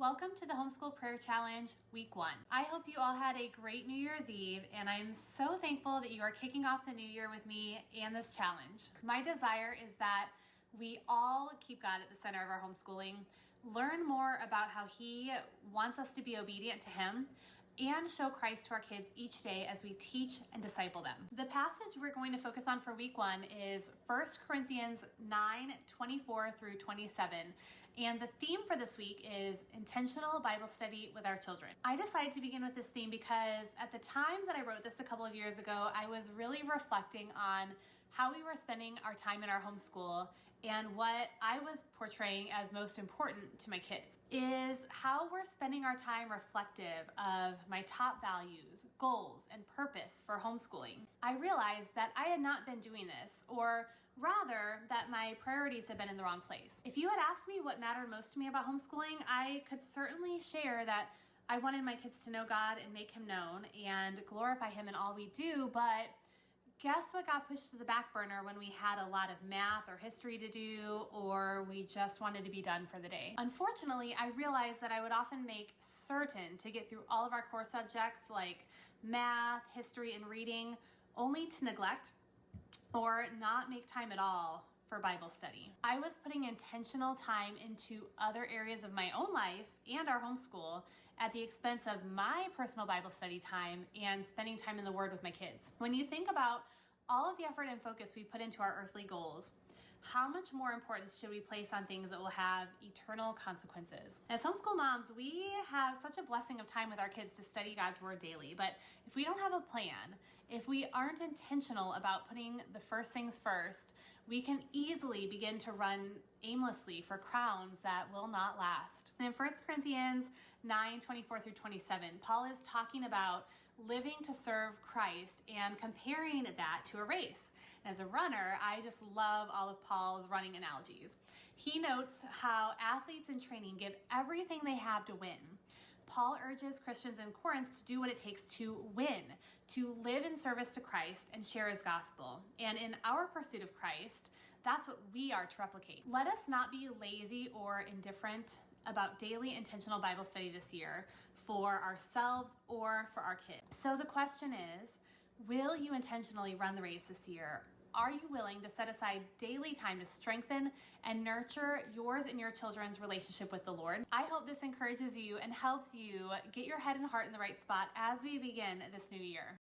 Welcome to the Homeschool Prayer Challenge Week 1. I hope you all had a great New Year's Eve, and I'm so thankful that you are kicking off the new year with me and this challenge. My desire is that we all keep God at the center of our homeschooling, learn more about how He wants us to be obedient to Him, and show Christ to our kids each day as we teach and disciple them. The passage we're going to focus on for week 1 is 1 Corinthians 9:24 through 27. And the theme for this week is intentional Bible study with our children. I decided to begin with this theme because at the time that I wrote this a couple of years ago, I was really reflecting on how we were spending our time in our homeschool and what I was portraying as most important to my kids. Is how we're spending our time reflective of my top values, goals, and purpose for homeschooling. I realized that I had not been doing this, or rather that my priorities had been in the wrong place. If you had asked me what mattered most to me about homeschooling, I could certainly share that I wanted my kids to know God and make Him known and glorify Him in all we do, but guess what got pushed to the back burner when we had a lot of math or history to do, or we just wanted to be done for the day? Unfortunately, I realized that I would often make certain to get through all of our core subjects like math, history, and reading, only to neglect or not make time at all for Bible study. I was putting intentional time into other areas of my own life and our homeschool at the expense of my personal Bible study time and spending time in the Word with my kids. When you think about all of the effort and focus we put into our earthly goals, how much more importance should we place on things that will have eternal consequences? As homeschool moms, we have such a blessing of time with our kids to study God's Word daily, but if we don't have a plan, if we aren't intentional about putting the first things first, we can easily begin to run aimlessly for crowns that will not last. In 1 Corinthians 9:24 through 27, Paul is talking about living to serve Christ and comparing that to a race. As a runner, I just love all of Paul's running analogies. He notes how athletes in training give everything they have to win. Paul urges Christians in Corinth to do what it takes to win, to live in service to Christ and share His gospel. And in our pursuit of Christ, that's what we are to replicate. Let us not be lazy or indifferent about daily intentional Bible study this year for ourselves or for our kids. So the question is, will you intentionally run the race this year? Are you willing to set aside daily time to strengthen and nurture yours and your children's relationship with the Lord? I hope this encourages you and helps you get your head and heart in the right spot as we begin this new year.